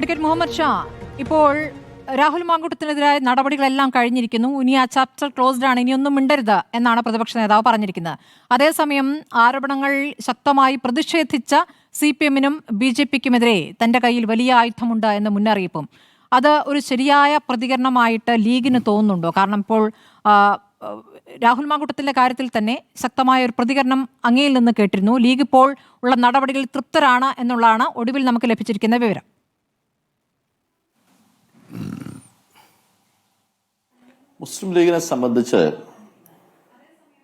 Advocate Muhammad Shah, ഇപ്പോൾ രാഹുൽ മാങ്കൂട്ടത്തിനെതിരായ നടപടികളെല്ലാം കഴിഞ്ഞിരിക്കുന്നു. ഇനി ആ ചാപ്റ്റർ ക്ലോസ്ഡ് ആണ്, ഇനിയൊന്നും മിണ്ടരുത് എന്നാണ് പ്രതിപക്ഷ നേതാവ് പറഞ്ഞിരിക്കുന്നത്. അതേസമയം ആരോപണങ്ങൾ ശക്തമായി പ്രതിഷേധിച്ച CPM-നും BJP-ക്കുമെതിരെ തന്റെ കയ്യിൽ വലിയ ആയുധമുണ്ട് എന്ന മുന്നറിയിപ്പും. അത് ഒരു ശരിയായ പ്രതികരണമായിട്ട് ലീഗിന് തോന്നുന്നുണ്ടോ? കാരണം ഇപ്പോൾ രാഹുൽ മാങ്കൂട്ടത്തിന്റെ കാര്യത്തിൽ തന്നെ ശക്തമായ ഒരു പ്രതികരണം അങ്ങയിൽ നിന്ന് കേട്ടിരുന്നു. ലീഗ് ഇപ്പോൾ ഉള്ള നടപടികളിൽ തൃപ്തരാണ് എന്നുള്ളതാണ് ഒടുവിൽ നമുക്ക് ലഭിച്ചിരിക്കുന്ന വിവരം. മുസ്ലിം ലീഗിനെ സംബന്ധിച്ച്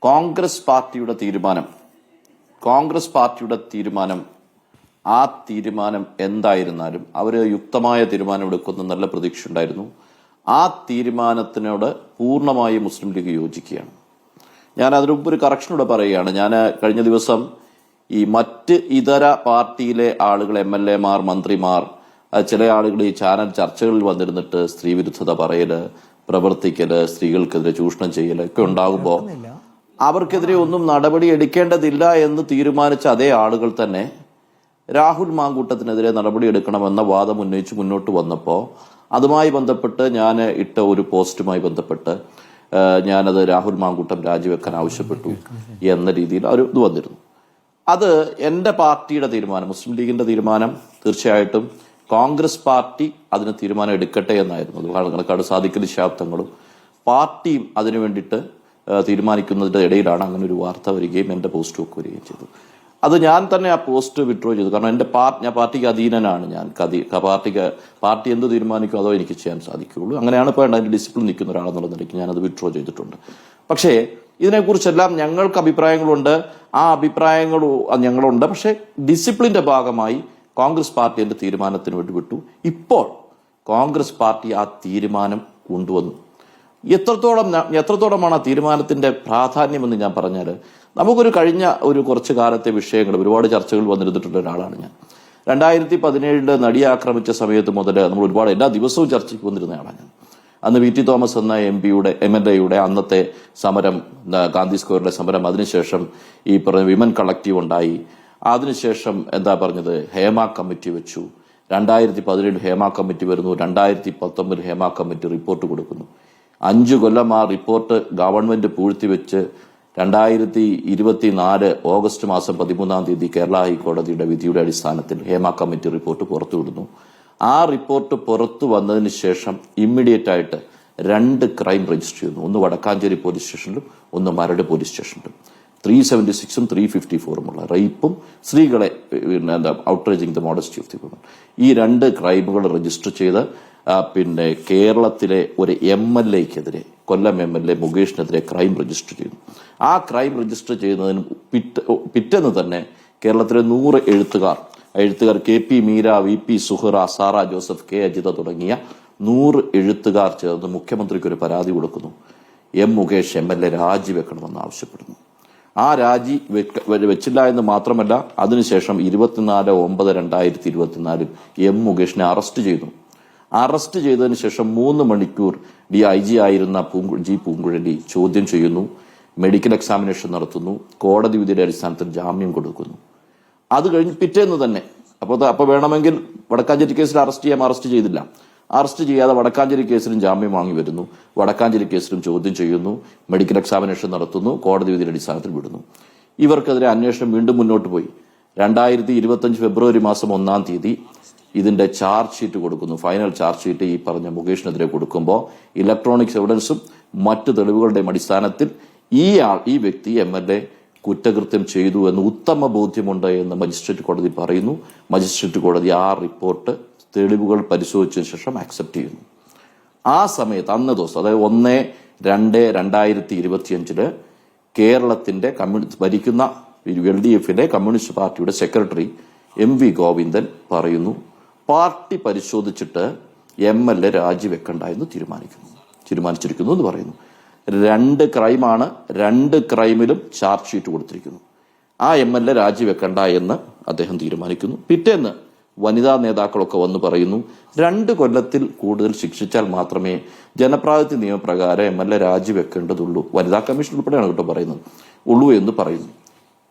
കോൺഗ്രസ് പാർട്ടിയുടെ തീരുമാനം ആ തീരുമാനം എന്തായിരുന്നാലും അവർ യുക്തമായ തീരുമാനം എടുക്കുന്ന നല്ല പ്രതീക്ഷ ഉണ്ടായിരുന്നു. ആ തീരുമാനത്തിനോട് പൂർണ്ണമായി മുസ്ലിം ലീഗ് യോജിക്കുകയാണ്. ഞാൻ അതിനുമുമ്പ് ഒരു കറക്ഷനോടെ പറയുകയാണ്. ഞാൻ കഴിഞ്ഞ ദിവസം ഈ മറ്റ് ഇതര പാർട്ടിയിലെ ആളുകൾ, MLA-മാർ, മന്ത്രിമാർ, ചില ആളുകൾ ഈ ചാനൽ ചർച്ചകളിൽ വന്നിരുന്നിട്ട് സ്ത്രീവിരുദ്ധത പറയല്, പ്രവർത്തിക്കല്, സ്ത്രീകൾക്കെതിരെ ചൂഷണം ചെയ്യല് ഒക്കെ ഉണ്ടാകുമ്പോൾ അവർക്കെതിരെ ഒന്നും നടപടി എടുക്കേണ്ടതില്ല എന്ന് തീരുമാനിച്ച അതേ ആളുകൾ തന്നെ രാഹുൽ മാങ്കൂട്ടത്തിനെതിരെ നടപടി എടുക്കണമെന്ന വാദം ഉന്നയിച്ച് മുന്നോട്ട് വന്നപ്പോൾ അതുമായി ബന്ധപ്പെട്ട് ഞാൻ ഇട്ട ഒരു പോസ്റ്റുമായി ബന്ധപ്പെട്ട് ഞാനത് രാഹുൽ മാങ്കൂട്ടം രാജിവെക്കാൻ ആവശ്യപ്പെട്ടു എന്ന രീതിയിൽ ഒരു ഇത് വന്നിരുന്നു. അത് എന്റെ പാർട്ടിയുടെ തീരുമാനം, മുസ്ലിം ലീഗിന്റെ തീരുമാനം. തീർച്ചയായിട്ടും കോൺഗ്രസ് പാർട്ടി അതിന് തീരുമാനം എടുക്കട്ടെ എന്നായിരുന്നു. അത് കണക്കാട് സാദിഖലി ശിഹാബ് തങ്ങളും പാർട്ടിയും അതിനു വേണ്ടിയിട്ട് തീരുമാനിക്കുന്നതിന്റെ ഇടയിലാണ് അങ്ങനെ ഒരു വാർത്ത വരികയും എന്റെ പോസ്റ്റ് ഒക്കെ വരികയും ചെയ്തു. അത് ഞാൻ തന്നെ ആ പോസ്റ്റ് വിഡ്രോ ചെയ്തു. കാരണം ഞാൻ പാർട്ടിക്ക് അധീനനാണ്. ഞാൻ പാർട്ടി എന്ത് തീരുമാനിക്കും അതോ എനിക്ക് ചെയ്യാൻ സാധിക്കുകയുള്ളൂ. അങ്ങനെയാണ് ഇപ്പോൾ അതിന്റെ ഡിസിപ്ലിൻ നിൽക്കുന്ന ഒരാളെന്നുള്ള നിലയ്ക്ക് ഞാനത് വിഡ്രോ ചെയ്തിട്ടുണ്ട്. പക്ഷേ ഇതിനെക്കുറിച്ചെല്ലാം ഞങ്ങൾക്ക് അഭിപ്രായങ്ങളുണ്ട്. ആ അഭിപ്രായങ്ങൾ ഞങ്ങളുണ്ട്. പക്ഷേ ഡിസിപ്ലിന്റെ ഭാഗമായി കോൺഗ്രസ് പാർട്ടി എന്റെ തീരുമാനത്തിന് വേണ്ടി വിട്ടു. ഇപ്പോൾ കോൺഗ്രസ് പാർട്ടി ആ തീരുമാനം കൊണ്ടുവന്നു. എത്രത്തോളമാണ് ആ തീരുമാനത്തിന്റെ പ്രാധാന്യമെന്ന് ഞാൻ പറഞ്ഞാൽ, നമുക്കൊരു കഴിഞ്ഞ കുറച്ചു കാലത്തെ വിഷയങ്ങൾ ഒരുപാട് ചർച്ചകൾ വന്നിരുന്നിട്ടുള്ള ഒരാളാണ് ഞാൻ. 2017 നടിയെ ആക്രമിച്ച സമയത്ത് മുതൽ നമ്മൾ ഒരുപാട് എല്ലാ ദിവസവും ചർച്ചയ്ക്ക് വന്നിരുന്നയാളാണ് ഞാൻ. അന്ന് VT തോമസ് എന്ന MLA-യുടെ അന്നത്തെ സമരം, ഗാന്ധി സ്ക്വയറിലെ സമരം, അതിനുശേഷം ഈ പറഞ്ഞ വിമൻ കളക്റ്റീവ് ഉണ്ടായി. അതിനുശേഷം എന്താ പറഞ്ഞത്, ഹേമ കമ്മിറ്റി വെച്ചു. 2017 ഹേമ കമ്മിറ്റി വരുന്നു. 2019 ഹേമ കമ്മിറ്റി റിപ്പോർട്ട് കൊടുക്കുന്നു. 5 കൊല്ലം ആ റിപ്പോർട്ട് ഗവൺമെന്റ് പൂഴ്ത്തിവെച്ച് 2024 ഓഗസ്റ്റ് മാസം 13-ാം തീയതി കേരള ഹൈക്കോടതിയുടെ വിധിയുടെ അടിസ്ഥാനത്തിൽ ഹേമ കമ്മിറ്റി റിപ്പോർട്ട് പുറത്തുവിടുന്നു. ആ റിപ്പോർട്ട് പുറത്തു വന്നതിന് ശേഷം ഇമ്മീഡിയറ്റ് ആയിട്ട് 2 ക്രൈം രജിസ്റ്റർ ചെയ്യുന്നു. ഒന്ന് വടക്കാഞ്ചേരി പോലീസ് സ്റ്റേഷനിലും ഒന്ന് മരട് പോലീസ് സ്റ്റേഷനിലും. 376-ഉം 354-ഉമുള്ള റേപ്പും സ്ത്രീകളെ outraging the modesty of the woman, ഈ 2 ക്രൈമുകൾ രജിസ്റ്റർ ചെയ്ത് കേരളത്തിലെ ഒരു MLA-ക്കെതിരെ, കൊല്ലം MLA മുകേഷിനെതിരെ ക്രൈം രജിസ്റ്റർ ചെയ്യുന്നു. ആ ക്രൈം രജിസ്റ്റർ ചെയ്യുന്നതിന് പിറ്റേന്ന് തന്നെ കേരളത്തിലെ 100 എഴുത്തുകാർ KP Meera, VP Suhara, Sarah Joseph, K Ajitha തുടങ്ങിയ 100 എഴുത്തുകാർ ചേർന്ന് മുഖ്യമന്ത്രിക്ക് ഒരു പരാതി കൊടുക്കുന്നു. മുകേഷ് MLA രാജിവെക്കണമെന്ന് ആവശ്യപ്പെടുന്നു. ആ രാജി വെച്ചില്ല എന്ന് മാത്രമല്ല, അതിനുശേഷം 24/9/2024 മുകേഷിനെ അറസ്റ്റ് ചെയ്തു. അറസ്റ്റ് ചെയ്തതിനു ശേഷം 3 മണിക്കൂർ DIG ആയിരുന്ന പൂങ്കുഴലി ചോദ്യം ചെയ്യുന്നു, മെഡിക്കൽ എക്സാമിനേഷൻ നടത്തുന്നു, കോടതി വിധിയുടെ അടിസ്ഥാനത്തിൽ ജാമ്യം കൊടുക്കുന്നു. അത് കഴിഞ്ഞ് പിറ്റേന്ന് തന്നെ അപ്പൊ വേണമെങ്കിൽ വടക്കാഞ്ചേരി കേസിൽ അറസ്റ്റ് ചെയ്തില്ല. അറസ്റ്റ് ചെയ്യാതെ വടക്കാഞ്ചേരി കേസിലും ജാമ്യം വാങ്ങി വരുന്നു. വടക്കാഞ്ചേരി കേസിലും ചോദ്യം ചെയ്യുന്നു, മെഡിക്കൽ എക്സാമിനേഷൻ നടത്തുന്നു, കോടതി വിധിയുടെ അടിസ്ഥാനത്തിൽ വിടുന്നു. ഇവർക്കെതിരെ അന്വേഷണം വീണ്ടും മുന്നോട്ട് പോയി. 2025 ഫെബ്രുവരി മാസം 1-ാം തീയതി ഇതിന്റെ ചാർജ് ഷീറ്റ് കൊടുക്കുന്നു. ഫൈനൽ ചാർജ് ഷീറ്റ് ഈ പറഞ്ഞ മുകേഷിനെതിരെ കൊടുക്കുമ്പോൾ ഇലക്ട്രോണിക്സ് എവിഡൻസും മറ്റ് തെളിവുകളുടെയും അടിസ്ഥാനത്തിൽ ഈ വ്യക്തി MLA കുറ്റകൃത്യം ചെയ്തു എന്ന് ഉത്തമ ബോധ്യമുണ്ട് എന്ന് മജിസ്ട്രേറ്റ് കോടതി പറയുന്നു. മജിസ്ട്രേറ്റ് കോടതി ആ റിപ്പോർട്ട് തെളിവുകൾ പരിശോധിച്ചതിന് ശേഷം ആക്സെപ്റ്റ് ചെയ്യുന്നു. ആ സമയത്ത് അന്ന് ദിവസം, അതായത് 1/2/2025 കേരളത്തിന്റെ ഭരിക്കുന്ന LDF-ലെ കമ്മ്യൂണിസ്റ്റ് പാർട്ടിയുടെ സെക്രട്ടറി MV ഗോവിന്ദൻ പറയുന്നു, പാർട്ടി പരിശോധിച്ചിട്ട് MLA രാജിവെക്കണ്ട എന്ന് തീരുമാനിച്ചിരിക്കുന്നു എന്ന് പറയുന്നു. 2 ക്രൈമാണ്. 2 ക്രൈമിലും ചാർജ് ഷീറ്റ് കൊടുത്തിരിക്കുന്നു. ആ MLA രാജിവെക്കണ്ട എന്ന് അദ്ദേഹം തീരുമാനിക്കുന്നു. പിറ്റേന്ന് വനിതാ നേതാക്കളൊക്കെ വന്ന് പറയുന്നു, 2 കൊല്ലത്തിൽ കൂടുതൽ ശിക്ഷിച്ചാൽ മാത്രമേ ജനപ്രാതിനിധ്യ നിയമപ്രകാരം MLA രാജിവെക്കേണ്ടതുള്ളൂ, വനിതാ കമ്മീഷൻ ഉൾപ്പെടെയാണ് പറയുന്നത്, ഉള്ളൂ എന്ന് പറയുന്നു.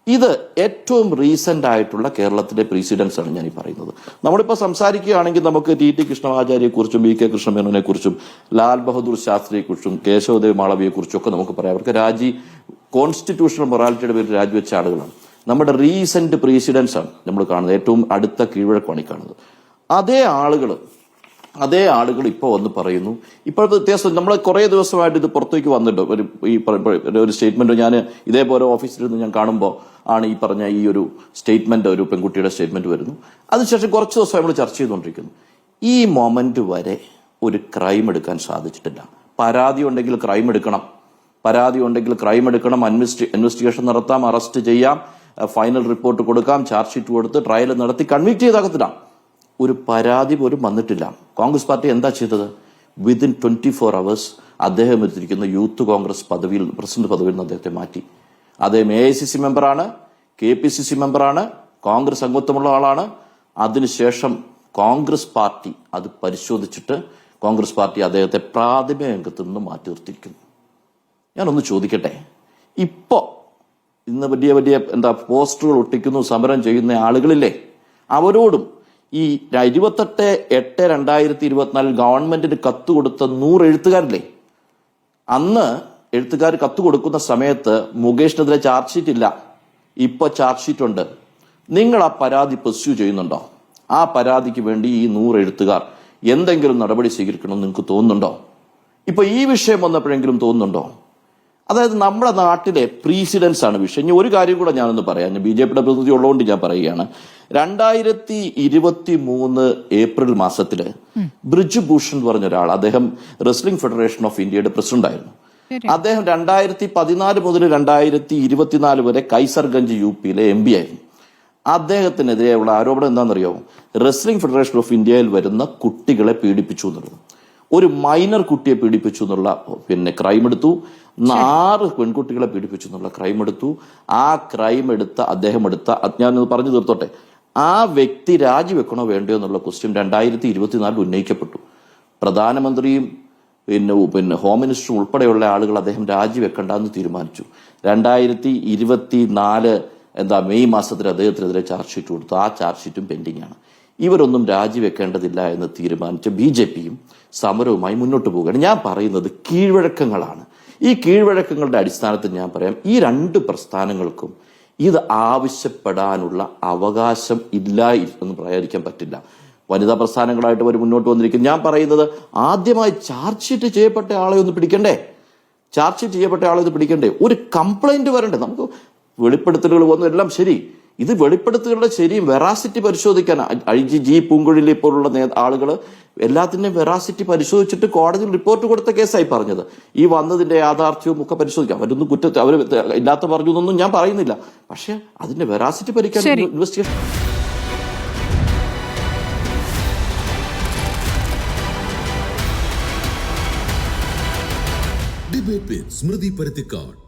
ഇത് ഏറ്റവും റീസെന്റ് ആയിട്ടുള്ള കേരളത്തിലെ പ്രീസിഡൻസ് ആണ് ഞാൻ ഈ പറയുന്നത്. നമ്മളിപ്പോൾ സംസാരിക്കുകയാണെങ്കിൽ നമുക്ക് ടി കൃഷ്ണമാചാര്യയെക്കുറിച്ചും കെ കൃഷ്ണമേനോനെ കുറിച്ചും ലാൽ ബഹദൂർ ശാസ്ത്രിയെക്കുറിച്ചും കേശവദേവ് മാളവിയെക്കുറിച്ചും ഒക്കെ നമുക്ക് പറയാം. അവർക്ക് കോൺസ്റ്റിറ്റ്യൂഷണൽ മൊറാലിറ്റിയുടെ പേരിൽ രാജിവെച്ച ആളുകളാണ്. നമ്മുടെ റീസെന്റ് പ്രീസിഡൻസ് ആണ് നമ്മൾ കാണുന്നത്. ഏറ്റവും അടുത്ത കീഴ്വഴക്കമാണ് ഈ കാണുന്നത്. അതേ ആളുകൾ ഇപ്പോൾ വന്ന് പറയുന്നു. ഇപ്പോഴത്തെ വ്യത്യാസം, നമ്മൾ കുറേ ദിവസമായിട്ട് ഇത് പുറത്തേക്ക് വന്നിട്ട് ഒരു സ്റ്റേറ്റ്മെന്റ് ഞാൻ ഇതേപോലെ ഓഫീസിലിരുന്ന് ഞാൻ കാണുമ്പോൾ ആണ് ഈ പറഞ്ഞ ഈ ഒരു സ്റ്റേറ്റ്മെന്റ്, ഒരു പെൺകുട്ടിയുടെ സ്റ്റേറ്റ്മെന്റ് വരുന്നു. അതിനുശേഷം കുറച്ച് ദിവസം നമ്മൾ ചർച്ച ചെയ്തുകൊണ്ടിരിക്കുന്നു. ഈ മൊമെന്റ് വരെ ഒരു ക്രൈം എടുക്കാൻ സാധിച്ചിട്ടില്ല. പരാതി ഉണ്ടെങ്കിൽ ക്രൈം എടുക്കണം, ഇൻവെസ്റ്റിഗേഷൻ നടത്താം, അറസ്റ്റ് ചെയ്യാം, ഫൈനൽ റിപ്പോർട്ട് കൊടുക്കാം, ചാർജ് ഷീറ്റ് കൊടുത്ത് ട്രയൽ നടത്തി കൺവിക്ട് ചെയ്താകത്തില്ല. ഒരു പരാതി പോലും വന്നിട്ടില്ല. കോൺഗ്രസ് പാർട്ടി എന്താ ചെയ്തത്? വിതിൻ 24 hours അദ്ദേഹം എത്തിയിരിക്കുന്ന യൂത്ത് കോൺഗ്രസ് പ്രസിഡന്റ് പദവിയിൽ നിന്ന് അദ്ദേഹത്തെ മാറ്റി. അദ്ദേഹം AICC മെമ്പറാണ്, KPCC മെമ്പറാണ്, കോൺഗ്രസ് അംഗത്വമുള്ള ആളാണ്. അതിനുശേഷം കോൺഗ്രസ് പാർട്ടി അത് പരിശോധിച്ചിട്ട് കോൺഗ്രസ് പാർട്ടി അദ്ദേഹത്തെ പ്രാഥമിക അംഗത്തു നിന്ന് മാറ്റി നിർത്തിയിരിക്കുന്നു. ഞാനൊന്ന് ചോദിക്കട്ടെ, ഇന്ന് വലിയ പോസ്റ്ററുകൾ ഒട്ടിക്കുന്നു, സമരം ചെയ്യുന്ന ആളുകളില്ലേ, അവരോടും ഈ 28/8/2024 ഗവൺമെന്റിന് കത്ത് കൊടുത്ത 100 എഴുത്തുകാരില്ലേ, അന്ന് എഴുത്തുകാർ കത്ത് കൊടുക്കുന്ന സമയത്ത് മുകേഷിനെതിരെ ചാർജ് ഷീറ്റ് ഇല്ല, ഇപ്പൊ ചാർജ് ഷീറ്റ് ഉണ്ട്. നിങ്ങൾ ആ പരാതി പെർസ്യൂ ചെയ്യുന്നുണ്ടോ? ആ പരാതിക്ക് വേണ്ടി ഈ 100 എഴുത്തുകാർ എന്തെങ്കിലും നടപടി സ്വീകരിക്കണമെന്ന് നിങ്ങൾക്ക് തോന്നുന്നുണ്ടോ? ഇപ്പൊ ഈ വിഷയം വന്നപ്പോഴെങ്കിലും തോന്നുന്നുണ്ടോ? അതായത് നമ്മുടെ നാട്ടിലെ പ്രീസിഡൻസ് ആണ് വിഷയം. ഇനി ഒരു കാര്യം കൂടെ ഞാനൊന്ന് പറയാം. BJPയുടെ പ്രതിനിധി ഉള്ളതുകൊണ്ട് ഞാൻ പറയുകയാണ്. 2023 ഏപ്രിൽ മാസത്തില് ബ്രിജ് ഭൂഷൺ എന്ന് പറഞ്ഞ ഒരാൾ, അദ്ദേഹം റെസ്ലിംഗ് ഫെഡറേഷൻ ഓഫ് ഇന്ത്യയുടെ പ്രസിഡന്റ് ആയിരുന്നു. അദ്ദേഹം 2014 മുതൽ 2024 വരെ കൈസർഗഞ്ച് UPയിലെ MP ആയിരുന്നു. അദ്ദേഹത്തിനെതിരെയുള്ള ആരോപണം എന്താണെന്നറിയോ? റെസ്ലിംഗ് ഫെഡറേഷൻ ഓഫ് ഇന്ത്യയിൽ വരുന്ന കുട്ടികളെ പീഡിപ്പിച്ചു എന്നുള്ളത്. ഒരു മൈനർ കുട്ടിയെ പീഡിപ്പിച്ചു എന്നുള്ള ക്രൈം എടുത്തു. 6 പെൺകുട്ടികളെ പീഡിപ്പിച്ചു എന്നുള്ള ക്രൈം എടുത്തു. ആ ക്രൈം അദ്ദേഹം എടുത്ത, ഞാനൊന്ന് പറഞ്ഞു തീർത്തോട്ടെ, ആ വ്യക്തി രാജിവെക്കണോ വേണ്ടയോ എന്നുള്ള ക്വസ്റ്റ്യൻ 2024 ഉന്നയിക്കപ്പെട്ടു. പ്രധാനമന്ത്രിയും ഹോം മിനിസ്റ്ററും ഉൾപ്പെടെയുള്ള ആളുകൾ അദ്ദേഹം രാജിവെക്കണ്ടെന്ന് തീരുമാനിച്ചു. 2024 മെയ് മാസത്തിൽ അദ്ദേഹത്തിനെതിരെ ചാർജ് ഷീറ്റ് കൊടുത്തു. ആ ചാർജ് ഷീറ്റും പെൻഡിംഗ് ആണ്. ഇവരൊന്നും രാജിവെക്കേണ്ടതില്ല എന്ന് തീരുമാനിച്ച BJPയും സമരവുമായി മുന്നോട്ട് പോവുകയാണ്. ഞാൻ പറയുന്നത് കീഴ്വഴക്കങ്ങളാണ്. ഈ കീഴ്വഴക്കങ്ങളുടെ അടിസ്ഥാനത്തിൽ ഞാൻ പറയാം, ഈ 2 പ്രസ്ഥാനങ്ങൾക്കും ഇത് ആവശ്യപ്പെടാനുള്ള അവകാശം ഇല്ല എന്ന് പറയാതിരിക്കാൻ പറ്റില്ല. വനിതാ പ്രസ്ഥാനങ്ങളായിട്ട് അവർ മുന്നോട്ട് വന്നിരിക്കുന്നു. ഞാൻ പറയുന്നത്, ആദ്യമായി ചാർജ് ഷീറ്റ് ചെയ്യപ്പെട്ട ആളെ ഒന്ന് പിടിക്കണ്ടേ? ഒരു കംപ്ലൈന്റ് വരണ്ടേ? നമുക്ക് വെളിപ്പെടുത്തലുകൾ വന്നു, എല്ലാം ശരി. ഇത് വെളിപ്പെടുത്തലുകളുടെ ശരിയും വെറാസിറ്റി പരിശോധിക്കാൻ IGG പൂങ്കുഴലി പോലുള്ള ആളുകൾ എല്ലാത്തിന്റെയും വെറാസിറ്റി പരിശോധിച്ചിട്ട് കോടതിയിൽ റിപ്പോർട്ട് കൊടുത്ത കേസായി പറഞ്ഞത്. ഈ വന്നതിന്റെ യാഥാർത്ഥ്യവും ഒക്കെ പരിശോധിക്കാം. അവരൊന്നും അവർ ഇല്ലാത്ത പറഞ്ഞു എന്നൊന്നും ഞാൻ പറയുന്നില്ല. പക്ഷെ അതിന്റെ വെറാസിറ്റി പരിക്കാൻ investigation. Debate with Smriti Paruthikad.